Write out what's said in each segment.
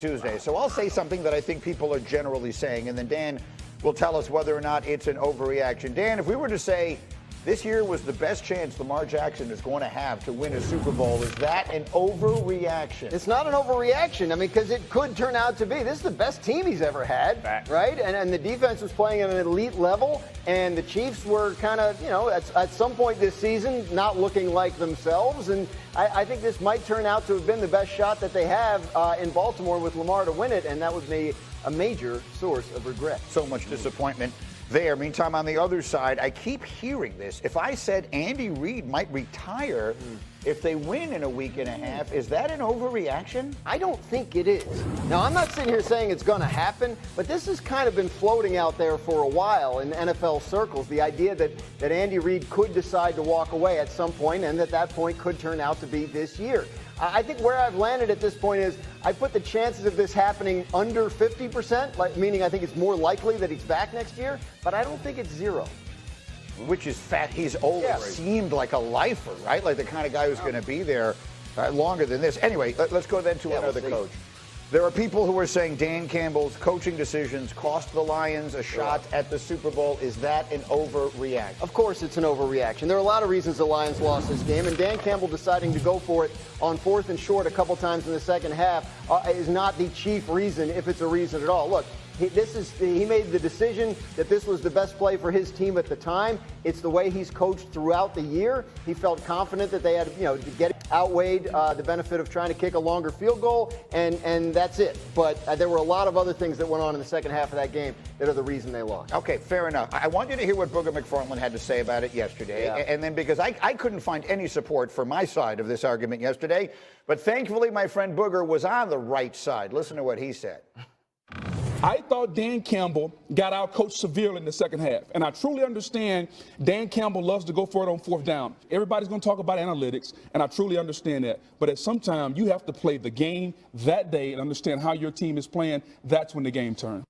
Tuesday. So I'll say something that I think people are generally saying, and then Dan will tell us whether or not it's an overreaction. Dan, if we were to say this year was the best chance Lamar Jackson is going to have to win a Super Bowl, is that an overreaction? It's not an overreaction. I mean, because it could turn out to be. This is the best team he's ever had, right? And the defense was playing at an elite level, and the Chiefs were kind of, at some point this season, not looking like themselves. And I think this might turn out to have been the best shot that they have in Baltimore with Lamar to win it, and that would be a major source of regret. So much disappointment there. Meantime, on the other side, I keep hearing this. If I said Andy Reid might retire if they win in a week and a half, is that an overreaction? I don't think it is. Now, I'm not sitting here saying it's going to happen, but this has kind of been floating out there for a while in NFL circles, the idea that Andy Reid could decide to walk away at some point, and that point could turn out to be this year. I think where I've landed at this point is I put the chances of this happening under 50%, meaning I think it's more likely that he's back next year, but I don't think it's zero. Which is fat. He's always seemed like a lifer, right? Like the kind of guy who's going to be there longer than this. Anyway, let's go then to another coach. There are people who are saying Dan Campbell's coaching decisions cost the Lions a shot at the Super Bowl. Is that an overreaction? Of course it's an overreaction. There are a lot of reasons the Lions lost this game, and Dan Campbell deciding to go for it on 4th and short a couple times in the second half is not the chief reason, if it's a reason at all. Look, he made the decision that this was the best play for his team at the time. It's the way he's coached throughout the year. He felt confident that they had, to get outweighed the benefit of trying to kick a longer field goal, and that's it. But there were a lot of other things that went on in the second half of that game that are the reason they lost. Okay, fair enough. I want you to hear what Booger McFarland had to say about it yesterday. Yeah. And then because I couldn't find any support for my side of this argument yesterday, but thankfully my friend Booger was on the right side. Listen to what he said. I thought Dan Campbell got out-coached severely in the second half. And I truly understand Dan Campbell loves to go for it on 4th down. Everybody's going to talk about analytics, and I truly understand that. But at some time, you have to play the game that day and understand how your team is playing. That's when the game turns.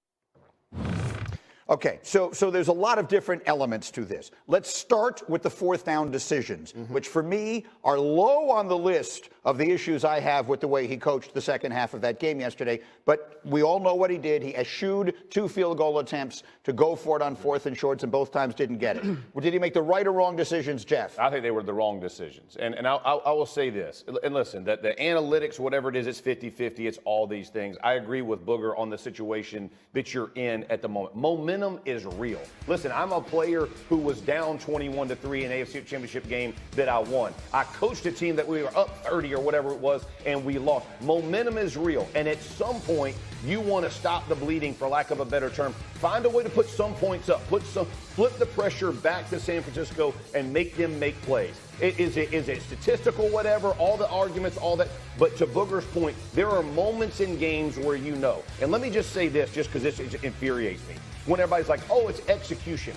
Okay, so there's a lot of different elements to this. Let's start with the 4th down decisions, which for me are low on the list of the issues I have with the way he coached the second half of that game yesterday. But we all know what he did. He eschewed 2 field goal attempts to go for it on 4th and shorts, and both times didn't get it. Did he make the right or wrong decisions, Jeff? I think they were the wrong decisions. And I will say this. And listen, that the analytics, whatever it is, it's 50-50. It's all these things. I agree with Booger on the situation that you're in at the moment. Momentum is real. Listen, I'm a player who was down 21-3 in AFC Championship game that I won. I coached a team that we were up 30 or whatever it was, and we lost. Momentum is real. And at some point, you want to stop the bleeding, for lack of a better term. Find a way to put some points up. Flip the pressure back to San Francisco and make them make plays. Is it statistical, whatever, all the arguments, all that. But to Booger's point, there are moments in games where you know. And let me just say this, just because this infuriates me. When everybody's like, oh, it's execution.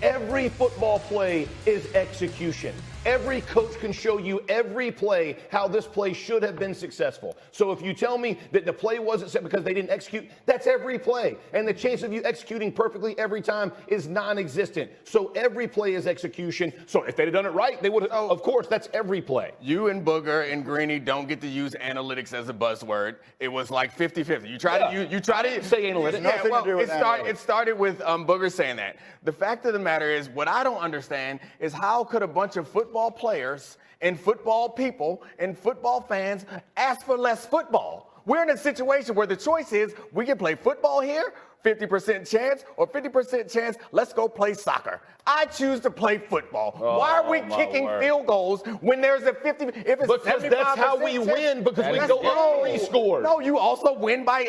Every football play is execution. Every coach can show you every play how this play should have been successful. So if you tell me that the play wasn't set because they didn't execute, that's every play. And the chance of you executing perfectly every time is non-existent. So every play is execution. So if they'd have done it right, they would have. Of course, that's every play. You and Booger and Greeny don't get to use analytics as a buzzword. It was like 50-50. You try to say analytics. It started with Booger saying that. The fact of the matter is, what I don't understand is how could a bunch of football players and football people and football fans ask for less football? We're in a situation where the choice is we can play football here, 50% chance, or 50% chance, let's go play soccer. I choose to play football. Why are we kicking field goals when there's a 50? If it's because that's how we win, because we go up 3 scores. No, you also win by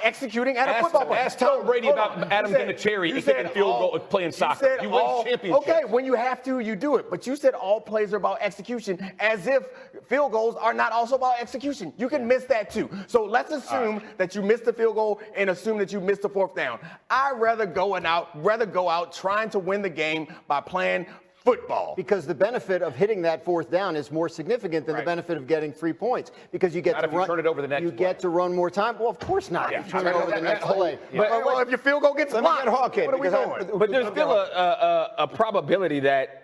executing at a football play. Ask Tom Brady about Adam Vinatieri kicking field goal playing soccer. You win championships. Okay, when you have to, you do it. But you said all plays are about execution, as if field goals are not also about execution. You can miss that too. So let's assume that you missed the field goal and assume that you missed the 4th down. I'd rather go out trying to win the game by playing football. Because the benefit of hitting that 4th down is more significant than the benefit of getting 3 points. Because you get to run. Turn it over the next play. Get to run more time. Well, of course not. Yeah. You turn it over the next play. Well, if your field goal gets blocked, what are we doing? But there's still a probability that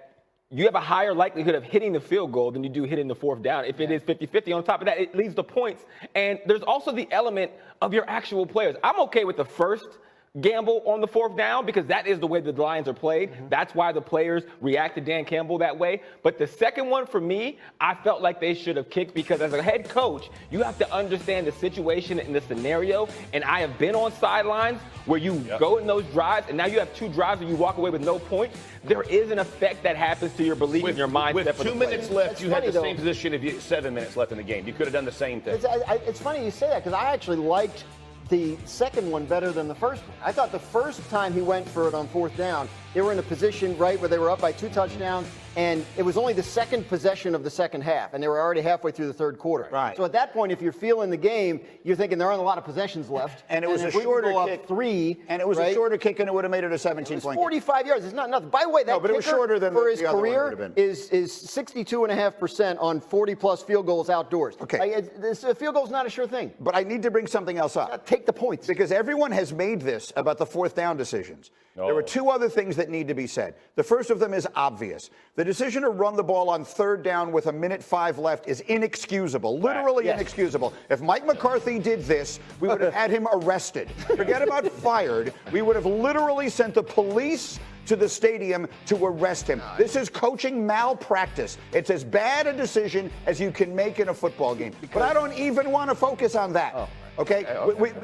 you have a higher likelihood of hitting the field goal than you do hitting the fourth down. If it is 50-50, on top of that, it leads to points. And there's also the element of your actual players. I'm okay with the first gamble on the fourth down because that is the way the Lions are played. That's why the players react to Dan Campbell that way. But the second one, for me, I felt like they should have kicked because as a head coach, you have to understand the situation and the scenario. And I have been on sidelines where you go in those drives, and now you have 2 drives and you walk away with no points. There is an effect that happens to your belief and your mindset. With for 2 the minutes player. left, you had the same position if you had 7 minutes left in the game. You could have done the same thing. It's funny you say that because I actually liked the second one better than the first one. I thought the first time he went for it on fourth down, they were in a position, right, where they were up by 2 touchdowns, and it was only the second possession of the second half, and they were already halfway through the third quarter. Right. So at that point, if you're feeling the game, you're thinking there aren't a lot of possessions left. And it was if a we can shorter go up kick. 3, And it was right, a shorter kick, and it would have made it a 17-point it's game. 45 yards. It's not nothing. By the way, that but it was kicker shorter than for the his other one would career have been. is 62.5% on 40-plus field goals outdoors. Okay. A field goal's not a sure thing. But I need to bring something else up. Take the points. Because everyone has made this about the fourth down decisions. There were 2 other things that need to be said. The first of them is obvious. The decision to run the ball on third down with 1:05 left is inexcusable, literally inexcusable. If Mike McCarthy did this, we would have had him arrested. Forget about fired. We would have literally sent the police to the stadium to arrest him. This is coaching malpractice. It's as bad a decision as you can make in a football game. But I don't even want to focus on that. Okay?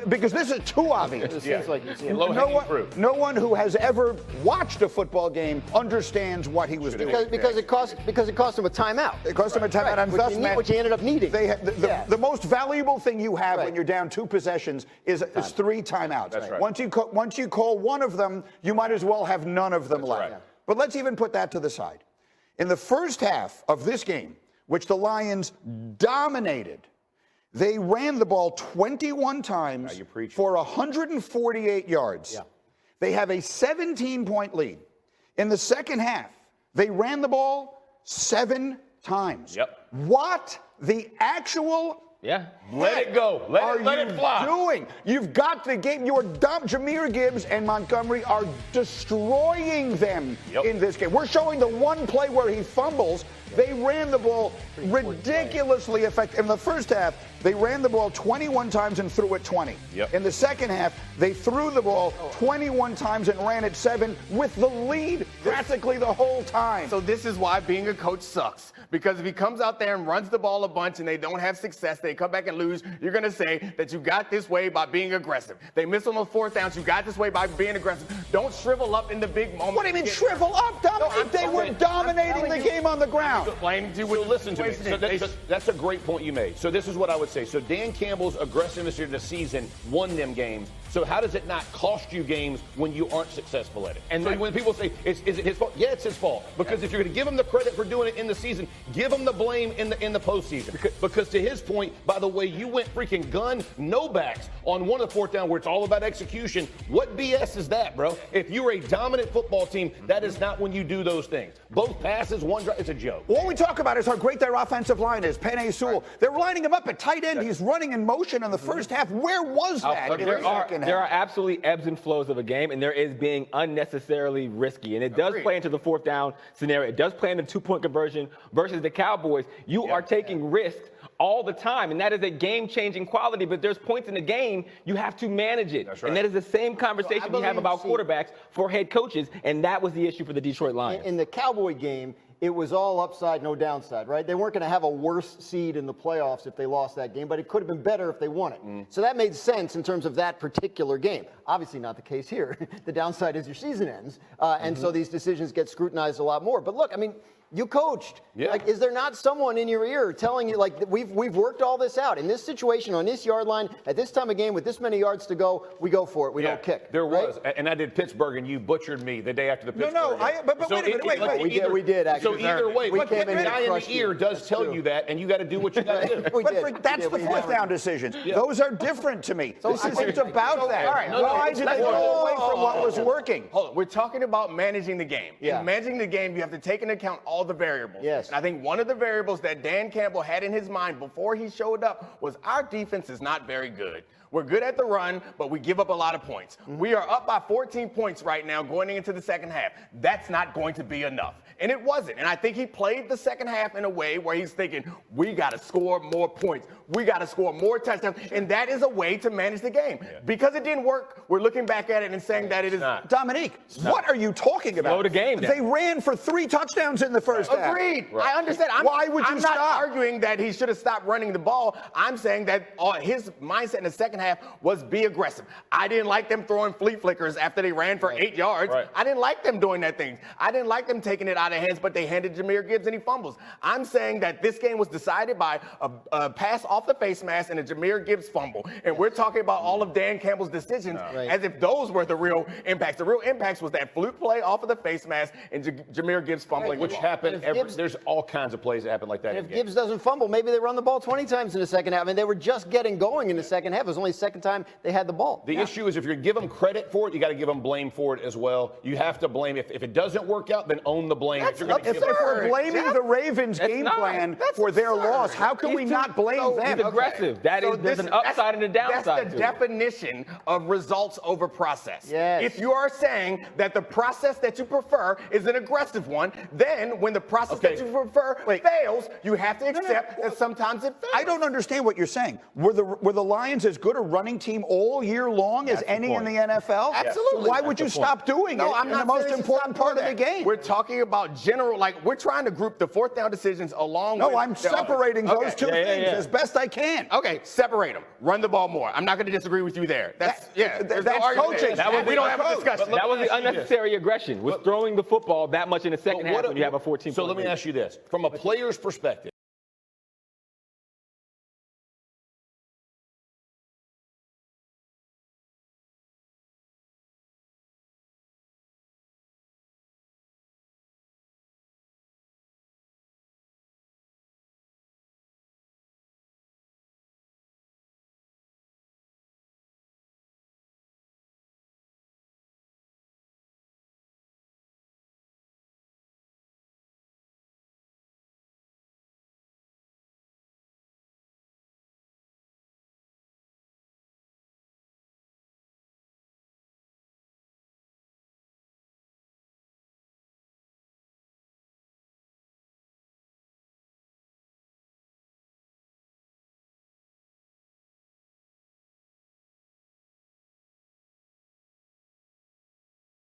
Because this is too obvious. It seems like you see him. No one who has ever watched a football game understands what he was doing. Because it cost him a timeout. It cost him a timeout, and thus meant which he ended up needing. They had the most valuable thing you have when you're down 2 possessions is 3 timeouts. That's right. Once you call one of them, you might as well have none of them left. right. But let's even put that to the side. In the first half of this game, which the Lions dominated, they ran the ball 21 times for 148 yards. Yeah. They have a 17-point lead. In the second half, they ran the ball 7 times. Yep. What the actual Let it go. Let it fly. Doing? You've got the game. You're dumb. Jameer Gibbs and Montgomery are destroying them in this game. We're showing the one play where he fumbles. They ran the ball ridiculously effective. In the first half, they ran the ball 21 times and threw it 20. In the second half, they threw the ball 21 times and ran it 7 with the lead practically the whole time. So this is why being a coach sucks. Because if he comes out there and runs the ball a bunch and they don't have success, they come back and lose, you're going to say that you got this way by being aggressive. They miss on the fourth downs, you got this way by being aggressive. Don't shrivel up in the big moments. What do you mean shrivel up? They were dominating the game on the ground. Listen to me. So that's a great point you made. So this is what I would say. So Dan Campbell's aggressiveness during the season won them games. So how does it not cost you games when you aren't successful at it? And so when people say, is it his fault? Yeah, it's his fault. Because if you're going to give him the credit for doing it in the season, give him the blame in the postseason. Because to his point, by the way, you went freaking gun, no backs on one of the fourth down where it's all about execution. What BS is that, bro? If you're a dominant football team, that is not when you do those things. Both passes, one drive, it's a joke. All we talk about is how great their offensive line is. Penei Sewell. They're lining him up at tight end. He's running in motion in the first half. Where was that in the second half? There are absolutely ebbs and flows of a game, and there is being unnecessarily risky. And it does play into the fourth down scenario. It does play into 2-point conversion versus the Cowboys. You are taking risks all the time, and that is a game-changing quality. But there's points in the game you have to manage it. That's right. And that is the same conversation we have about quarterbacks for head coaches, and that was the issue for the Detroit Lions. In the Cowboy game, it was all upside, no downside, right? They weren't going to have a worse seed in the playoffs if they lost that game, but it could have been better if they won it. So that made sense in terms of that particular game. Obviously not the case here. The downside is your season ends, and so these decisions get scrutinized a lot more. But look, I mean, you coached. Like, is there not someone in your ear telling you, like, we've worked all this out in this situation on this yard line at this time of game with this many yards to go? We go for it. We don't kick. There was, and I did Pittsburgh, and you butchered me the day after the Pittsburgh. But wait a minute. We did actually. So either way, we came in the and guy in crushed the ear you. does tell you that, and you got to do what you got to do. That's the fourth down decisions. Those are different to me. This isn't about that. all right, Why did they go away from what was working? Hold on. We're talking about managing the game. Yeah. In managing the game, you have to take into account all the variables. Yes. And I think one of the variables that Dan Campbell had in his mind before he showed up was our defense is not very good. We're good at the run, but we give up a lot of points. We are up by 14 points right now going into the second half. That's not going to be enough. And it wasn't. And I think he played the second half in a way where he's thinking, we got to score more points. We got to score more touchdowns. And that is a way to manage the game. Yeah. Because it didn't work, we're looking back at it and saying that it is not. Dominique, what are you talking about? Slow the game down. They ran for 3 touchdowns in the first half. Agreed. Right. I understand. Why would you I'm stop? not arguing that he should have stopped running the ball. I'm saying that his mindset in the second half was be aggressive. I didn't like them throwing flea flickers after they ran for 8 yards. Right. I didn't like them doing that thing. I didn't like them taking it out of hands, but they handed Jahmyr Gibbs and he fumbles. I'm saying that this game was decided by a pass off the face mask and a Jahmyr Gibbs fumble. And we're talking about all of Dan Campbell's decisions as if those were the real impacts. The real impacts was that fluke play off of the face mask and Jahmyr Gibbs fumbling. Which happened there's all kinds of plays that happen like that. And if Gibbs doesn't fumble, maybe they run the ball 20 times in the second half. I mean, they were just getting going in the second half. It was only the second time they had the ball. The issue is if you're going to give them credit for it, you got to give them blame for it as well. You have to blame. If it doesn't work out, then own the blame. If we're blaming the Ravens' game plan for their loss, how can we not blame them? He's aggressive. There's an upside and a downside. That's the definition of results over process. Yes. If you are saying that the process that you prefer is an aggressive one, then when the process that you prefer fails, you have to accept that sometimes it fails. I don't understand what you're saying. Were the Lions as good a running team all year long as any in the NFL? Absolutely. So why would you stop doing it in the most important part of the game? We're talking about general, we're trying to group the fourth down decisions along with... No, I'm separating those two things as best I can. Okay, separate them. Run the ball more. I'm not going to disagree with you there. That's coaching. We don't have a discussion. That was the unnecessary aggression, was throwing the football that much in the second half when you have a 14-point So let me ask you this. From a player's perspective,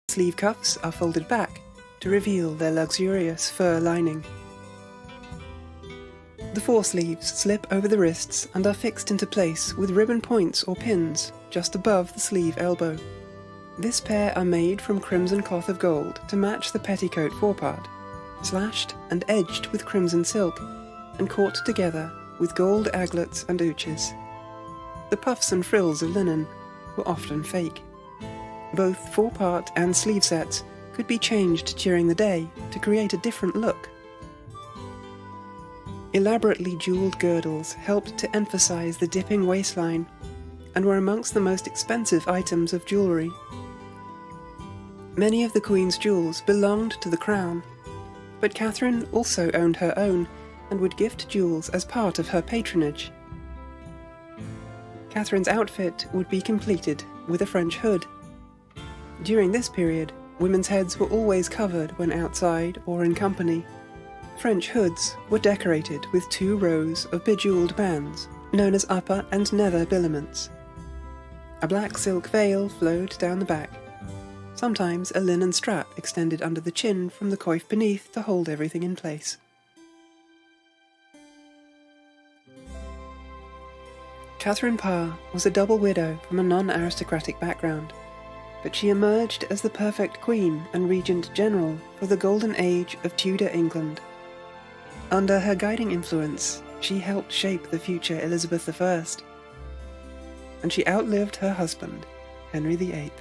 Sleeve cuffs are folded back to reveal their luxurious fur lining. The foresleeves slip over the wrists and are fixed into place with ribbon points or pins just above the sleeve elbow. This pair are made from crimson cloth of gold to match the petticoat forepart, slashed and edged with crimson silk and caught together with gold aglets and ouches. The puffs and frills of linen were often fake. Both forepart and sleeve sets could be changed during the day to create a different look. Elaborately jeweled girdles helped to emphasize the dipping waistline and were amongst the most expensive items of jewelry. Many of the Queen's jewels belonged to the crown, but Catherine also owned her own and would gift jewels as part of her patronage. Catherine's outfit would be completed with a French hood. During this period, women's heads were always covered when outside or in company. French hoods were decorated with 2 rows of bejeweled bands, known as upper and nether billements. A black silk veil flowed down the back. Sometimes a linen strap extended under the chin from the coif beneath to hold everything in place. Catherine Parr was a double widow from a non-aristocratic background, but she emerged as the perfect queen and regent general for the golden age of Tudor England. Under her guiding influence, she helped shape the future Elizabeth I, and she outlived her husband, Henry VIII.